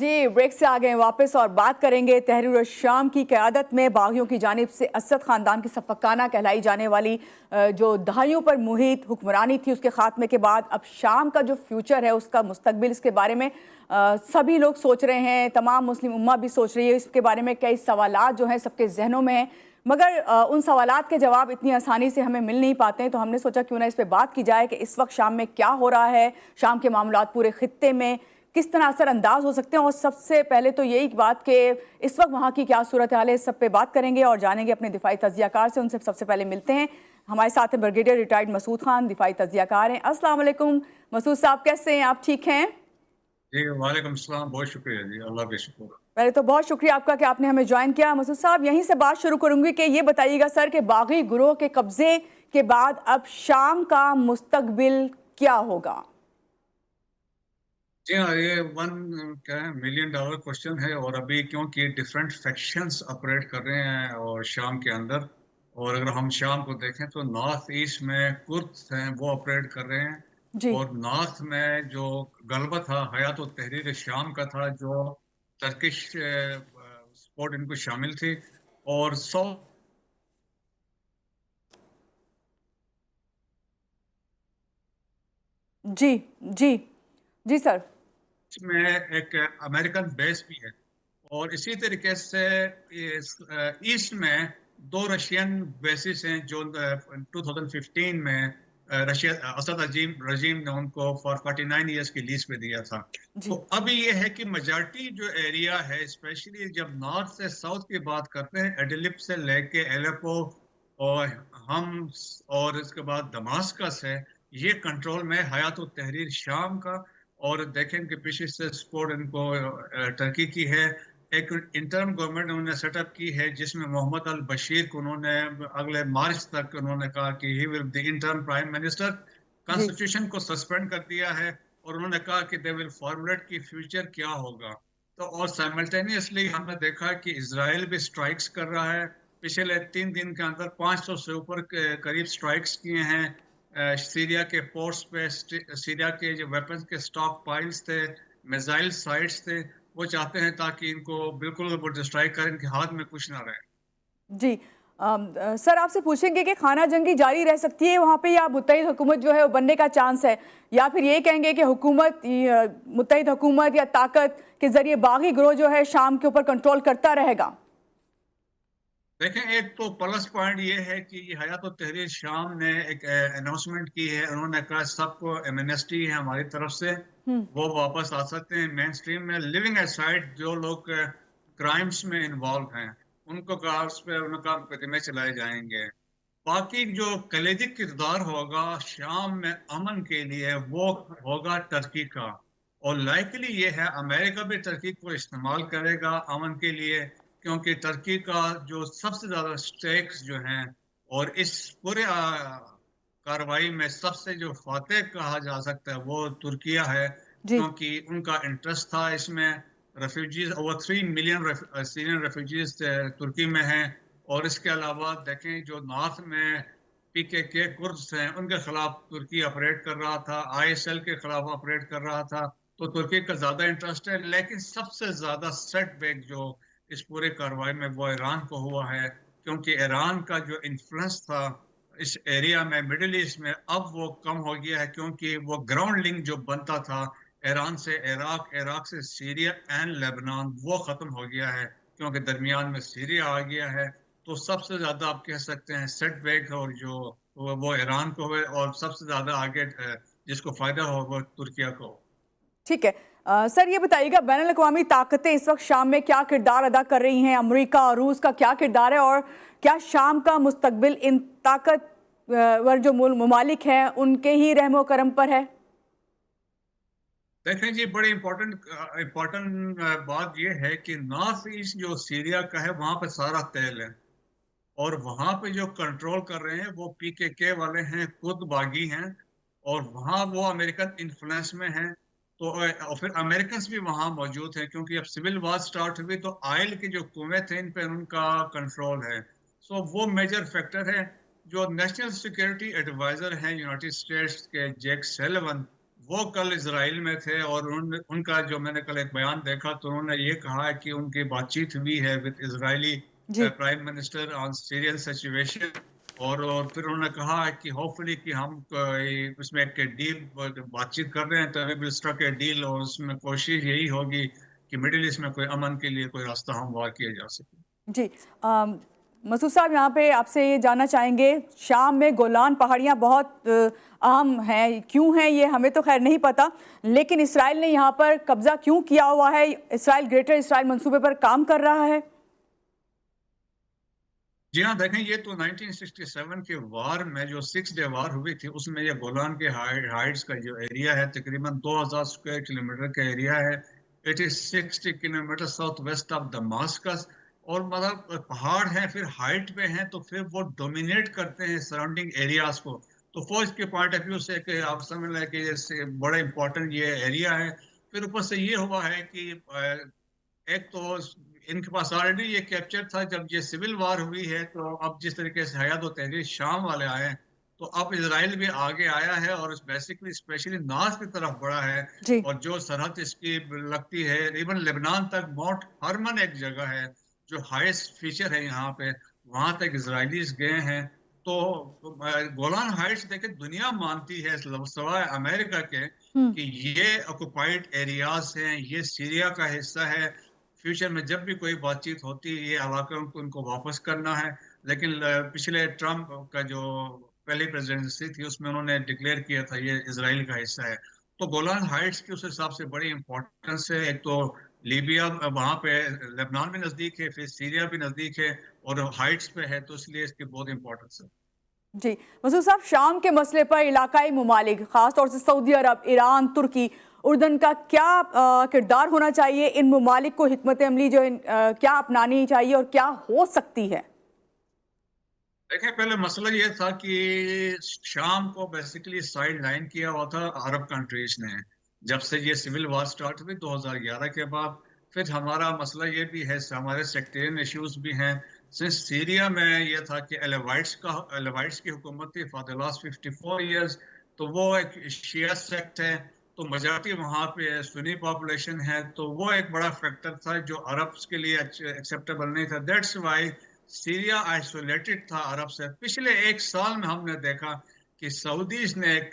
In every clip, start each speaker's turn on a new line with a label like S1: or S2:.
S1: जी, break से आ गए वापस और बात करेंगे तहरीर शाम की क़यादत में बागियों की जानिब से असद ख़ानदान की सफ़काना कहलाई जाने वाली जो दहाइयों पर मुहित हुक्मरानी थी उसके ख़ात्मे के बाद अब शाम का जो फ्यूचर है उसका मुस्तकबिल, इसके बारे में सभी लोग सोच रहे हैं, तमाम मुस्लिम उम्मा भी सोच रही है। इसके बारे में कई सवालात जो हैं सबके जहनों में हैं, मगर उन सवालात के जवाब इतनी आसानी से हमें मिल नहीं पाते हैं। तो हमने सोचा क्यों ना इस पर बात की जाए कि इस वक्त शाम में क्या हो रहा है, शाम के मामलात पूरे खित्ते में किस तरह असरअंदाज हो सकते हैं। और सबसे पहले तो यही बात कि इस वक्त वहाँ की क्या सूरत हाल है, इस सब पे बात करेंगे और जानेंगे अपने दिफाई तज्जियाकार से। उनसे सबसे पहले मिलते हैं। हमारे साथ हैं ब्रिगेडियर रिटायर्ड मसूद खान, दिफाई तज्जियाकार हैं। अस्सलाम वालेकुम मसूद साहब, कैसे हैं आप? ठीक हैं
S2: जी, वालेकुम सलाम। बहुत शुक्रिया जी, अल्लाह के शुक्र।
S1: पहले तो बहुत शुक्रिया आपका कि आपने हमें ज्वाइन किया। मसूद साहब, यहीं से बात शुरू करूंगी कि ये बताइएगा सर कि बागी गुरोह के कब्जे के बाद अब शाम का मुस्तकबिल क्या होगा?
S2: जी हाँ, ये वन क्या है, मिलियन डॉलर क्वेश्चन है। और अभी क्योंकि डिफरेंट फैक्शंस ऑपरेट कर रहे हैं और शाम के अंदर, और अगर हम शाम को देखें तो नॉर्थ ईस्ट में कुर्द हैं, वो ऑपरेट कर रहे हैं।
S1: जी
S2: और नॉर्थ में जो गलबा था हयात और तहरीर शाम का था, जो टर्किश सपोर्ट इनको शामिल थी। और साउथ
S1: जी जी जी सर।
S2: में एक अमेरिकन बेस भी है। और इसी तरीके से ईस्ट में दो रशियन बेसिस हैं जो 2015 में रशिया असद रजीम ने उनको फॉर 49 ईयर्स की लीज पे दिया था। तो
S1: जी
S2: अभी ये है कि मेजॉरिटी जो एरिया है, स्पेशली जब नॉर्थ से साउथ की बात करते हैं, एडलिब से लेके एलेपो और हम और इसके बाद दमास्कस है, ये कंट्रोल में हयात तहरीर शाम का। और देखें कि पीछे से सपोर्ट इनको टर्की की है। एक इंटर्म गवर्नमेंट उन्होंने सेटअप की है जिसमें मोहम्मद अल बशीर को उन्होंने अगले मार्च तक उन्होंने कहा कि he will the interim prime minister.
S1: जी
S2: कॉन्स्टिट्यूशन को सस्पेंड कर दिया है और उन्होंने कहा कि दे विल फॉर्मुलेट की फ्यूचर क्या होगा। तो और साइमल्टेनियसली हमने देखा कि इसराइल भी स्ट्राइक्स कर रहा है। पिछले 3 दिन के अंदर 500 से ऊपर करीब स्ट्राइक्स किए हैं सीरिया के पोर्ट्स पे। सीरिया के जो वेपन्स के स्टॉक पाइल्स थे, मिसाइल साइट्स थे, वो चाहते हैं ताकि इनको बिल्कुल वो डिस्ट्राई करें, इनके हाथ में कुछ ना रहे।
S1: जी सर, आपसे पूछेंगे कि खाना जंगी जारी रह सकती है वहाँ पे, या मुत्तहिद हुकूमत जो है वो बनने का चांस है, या फिर ये कहेंगे कि हुकूमत मुत्तहिद हुकूमत या ताकत के जरिए बागी गिरोह जो है शाम के ऊपर कंट्रोल करता रहेगा?
S2: देखें, एक तो प्लस पॉइंट ये है कि हयात तहरीर शाम ने एक अनाउंसमेंट की है। उन्होंने कहा सबको एमनेस्टी है हमारी तरफ से,
S1: हम्म।
S2: वो वापस आ सकते हैं मेन स्ट्रीम में। लिविंग असाइड जो लोग क्राइम्स में इन्वॉल्व हैं, उनको कहा उस पर उनका मुकदमे चलाए जाएंगे। बाकी जो कलेजी किरदार होगा शाम में अमन के लिए, वो होगा टर्की का। और लाइकली ये है अमेरिका भी टर्की को इस्तेमाल करेगा अमन के लिए, क्योंकि टर्की का जो सबसे ज्यादा स्टेक्स जो हैं, और इस पूरे कार्रवाई में सबसे जो फातेह कहा जा सकता है वो तुर्किया है,
S1: जी
S2: क्योंकि उनका इंटरेस्ट था इसमें। Refugees over 3 million Syrian refugees तुर्की में हैं। और इसके अलावा देखें, जो नॉर्थ में पीकेके कुर्द्स हैं, उनके खिलाफ तुर्की ऑपरेट कर रहा था, आईएसएल के खिलाफ ऑपरेट कर रहा था। तो तुर्की का ज्यादा इंटरेस्ट है। लेकिन सबसे ज्यादा सेटबैक जो इस पूरे कार्रवाई में वो ईरान को हुआ है, क्योंकि ईरान का जो इन्फ्लुएंस था इस एरिया में, मिडिल ईस्ट में, अब वो कम हो गया है। क्योंकि वो ग्राउंड लिंक जो बनता था ईरान से इराक, इराक से सीरिया एंड लेबनान, वो खत्म हो गया है, क्योंकि दरमियान में सीरिया आ गया है। तो सबसे ज्यादा आप कह सकते हैं सेटबैक और जो वो ईरान को हुए, और सबसे ज्यादा आगे जिसको फायदा हो वो तुर्किया को।
S1: ठीक है। सर, ये बताइएगा बैनुल अक़वामी ताकतें इस वक्त शाम में क्या किरदार अदा कर रही हैं? अमेरिका और रूस का क्या किरदार है, और क्या शाम का मुस्तकबिल इन ताकतवर जो ममालिक हैं उनके ही रहमो करम पर है?
S2: देखें जी, बड़ी इम्पोर्टेंट बात यह है कि नॉर्थ ईस्ट जो सीरिया का है, वहां पे सारा तेल है। और वहां पे जो कंट्रोल कर रहे हैं वो पीकेके वाले हैं, खुद बागी हैं। और वहां वो अमेरिकन इन्फ्लुएंस में हैं। तो और फिर अमेरिकन भी वहां मौजूद हैं, क्योंकि अब सिविल वार स्टार्ट हुई तो ऑयल के जो कुएं थे इन पे उनका कंट्रोल है। सो वो मेजर फैक्टर है। जो नेशनल सिक्योरिटी एडवाइजर हैं यूनाइटेड स्टेट्स के, जैक सेलिवन, वो कल इजराइल में थे और उनका जो मैंने कल एक बयान देखा तो उन्होंने ये कहा है कि उनकी बातचीत हुई है विद इजरायली
S1: जी।
S2: Prime minister on Syrian situation. और फिर उन्होंने कहा है कि होपफुली कि हम उसमें एक डील बातचीत कर रहे हैं, तो we will struck a deal, और उसमें कोशिश यही होगी कि मिडिल ईस्ट में कोई अमन के लिए कोई रास्ता हमवार किया जा सके।
S1: जी। मसूद साहब, यहाँ पे आपसे ये जानना चाहेंगे, शाम में गोलान पहाड़ियाँ बहुत अहम हैं, क्यों हैं ये हमें तो खैर नहीं पता, लेकिन इसराइल ने यहाँ पर कब्जा क्यों किया हुआ है? इसराइल ग्रेटर इसराइल मंसूबे पर काम कर रहा है?
S2: जी हाँ, देखें, ये तो 1967 के वार में जो 6 डे वार हुई थी उसमें ये गोलान के हाइट्स का जो एरिया है तकरीबन 2000 स्क्वायर किलोमीटर का एरिया है। It is 60 kilometre south west of Damascus. और मतलब पहाड़ हैं, फिर हाइट पे हैं, तो फिर वो डोमिनेट करते हैं सराउंडिंग एरियाज को। तो फौज के पॉइंट ऑफ व्यू से कि आप समझ लें कि जैसे बड़ा इंपॉर्टेंट ये एरिया है। फिर ऊपर से ये हुआ है कि एक तो इनके पास ऑलरेडी ये कैप्चर था जब ये सिविल वार हुई है, तो अब जिस तरीके से हयात और तहरीर शाम वाले आए हैं, तो अब इजराइल भी आगे आया है और बेसिकली स्पेशली नॉर्थ की तरफ बढ़ा है।
S1: जी।
S2: और जो सरहद इसकी लगती है इवन लेबनान तक, माउंट हरमन एक जगह है जो हाईएस्ट फीचर है यहाँ पे, वहां तक इजराइलीज गए हैं। तो गोलान हाइट्स देखे दुनिया मानती है सवाए अमेरिका के कि ये ऑक्युपाइड एरियाज हैं, ये सीरिया का हिस्सा है। फ्यूचर में जब भी कोई बातचीत होती है ये इलाका उनको वापस करना है। लेकिन पिछले ट्रम्प का जो पहली प्रेसिडेंसी थी उसमें उन्होंने डिक्लेयर किया था ये इजराइल का हिस्सा है। तो गोलान हाइट्स की उस हिसाब से बड़ी इंपॉर्टेंस है। एक तो लीबिया वहां पे, लेबनान भी नजदीक है, फिर सीरिया भी नजदीक है और हाइट्स पे है, तो इसलिए इसकी बहुत इंपॉर्टेंस है।
S1: जी। मसूद साहब, शाम के मसले पर इलाकाई ममालिक, खासतौर से सऊदी अरब, ईरान, तुर्की, उर्दन का क्या किरदार होना चाहिए? इन ममालिक को हिकमत अमली जो क्या अपनानी चाहिए और क्या हो सकती है?
S2: देखिए, पहले मसला ये था कि शाम को बेसिकली साइड लाइन किया हुआ था अरब कंट्रीज ने जब से ये सिविल वार स्टार्ट हुई 2011 के बाद। फिर हमारा मसला ये भी है, हमारे सेक्टेरियन इश्यूज भी हैं। सिंस सीरिया में ये था कि एलेवाइट्स की हुकूमत थी फॉर द लास्ट 54 इयर्स, तो वो एक शिया सेक्ट है, तो मेजॉरिटी वहाँ पे सुन्नी पॉपुलेशन है, तो वो एक बड़ा फैक्टर था जो अरब्स के लिए एक्सेप्टेबल नहीं था। दैट्स वाई सीरिया आइसोलेटेड था अरब से। पिछले एक साल में हमने देखा कि सऊदीज ने एक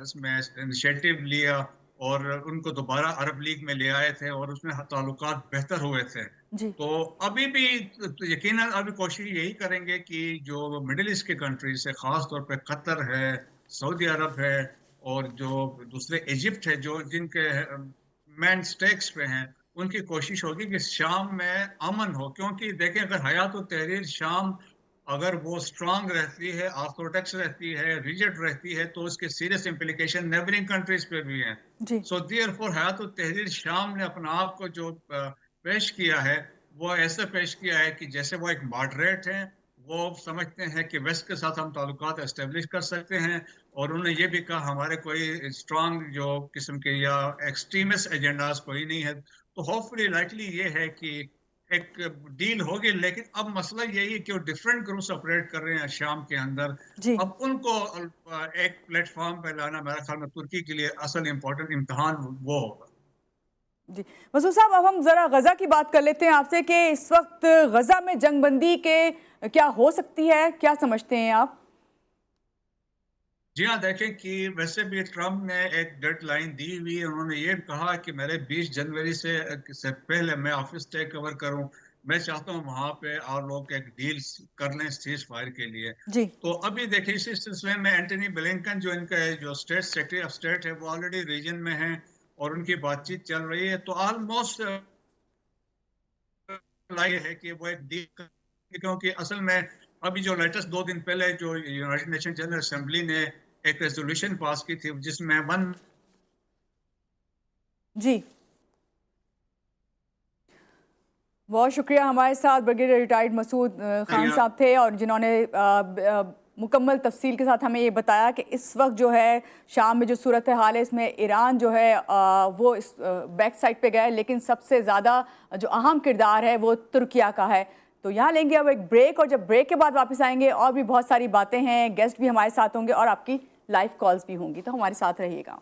S2: इसमें इनिशिएटिव लिया और उनको दोबारा अरब लीग में ले आए थे और उसमें ताल्लुकात बेहतर हुए थे।
S1: जी।
S2: तो अभी भी तो यकीनन अभी कोशिश यही करेंगे कि जो मिडिल ईस्ट के कंट्रीज है, खास तौर पे कतर है, सऊदी अरब है और जो दूसरे इजिप्ट है, जो जिनके मैन स्टेक्स पे हैं, उनकी कोशिश होगी कि शाम में अमन हो। क्योंकि देखें, अगर हयात और तहरीर शाम अगर वो स्ट्रांग रहती है, ऑर्थोडॉक्स रहती है, रिजिड रहती है, तो उसके सीरियस इम्प्लीकेशन नेबरिंग कंट्रीज पे भी हैं।
S1: जी।
S2: सो देयरफॉर हयात और तहरीर शाम ने अपना आप को जो पेश किया है वो ऐसे पेश किया है कि जैसे वो एक मॉडरेट हैं, वो समझते हैं कि वेस्ट के साथ हम ताल्लुकात एस्टेब्लिश कर सकते हैं। और उन्होंने ये भी कहा हमारे कोई स्ट्रांग जो किस्म के या एक्सट्रीमिस्ट एजेंडाज कोई नहीं है। तो होपफुली लाइकली ये है कि एक डील होगी। लेकिन अब मसला यही है कि वो डिफरेंट ग्रुप्स ऑपरेट कर रहे हैं शाम के अंदर।
S1: जी।
S2: अब उनको एक प्लेटफॉर्म पे लाना मेरे ख्याल में तुर्की के लिए असल इम्पोर्टेंट इम्तिहान वो होगा।
S1: जी। मसूद साहब, अब हम जरा गजा की बात कर लेते हैं आपसे कि इस वक्त गजा में जंगबंदी के क्या हो सकती है, क्या समझते हैं आप?
S2: जी हाँ, देखें कि वैसे भी ट्रम्प ने एक डेडलाइन दी हुई है। उन्होंने ये कहा कि मेरे 20 जनवरी से पहले मैं ऑफिस टेक ओवर करूं। मैं चाहता हूं वहां पे और लोग एक डील कर लें सीज फायर के लिए।
S1: जी।
S2: तो अभी देखिए, इस सिलसिले में एंटनी ब्लिंकन जो इनका जो स्टेट सेक्रेटरी ऑफ स्टेट है वो ऑलरेडी रीजन में है और उनकी बातचीत चल रही है। तो ऑलमोस्ट है कि वो एक डील, क्योंकि असल में अभी जो लेटेस्ट 2 दिन पहले जो यूनाइटेड नेशन जनरल असेंबली ने एक रेजोल्यूशन पास की थी जिसमें
S1: जी। बहुत शुक्रिया, हमारे साथ ब्रिगेडियर रिटायर्ड मसूद खान साहब थे और जिन्होंने मुकम्मल तफसील के साथ हमें ये बताया कि इस वक्त जो है शाम में जो सूरत हाल है इसमें ईरान जो है वो इस बैक साइड पे गया है, लेकिन सबसे ज़्यादा जो अहम किरदार है वो तुर्किया का है। तो यहाँ लेंगे अब एक ब्रेक और जब ब्रेक के बाद वापस आएंगे और भी बहुत सारी बातें हैं, गेस्ट भी हमारे साथ होंगे और आपकी लाइव कॉल्स भी होंगी, तो हमारे साथ रहिएगा।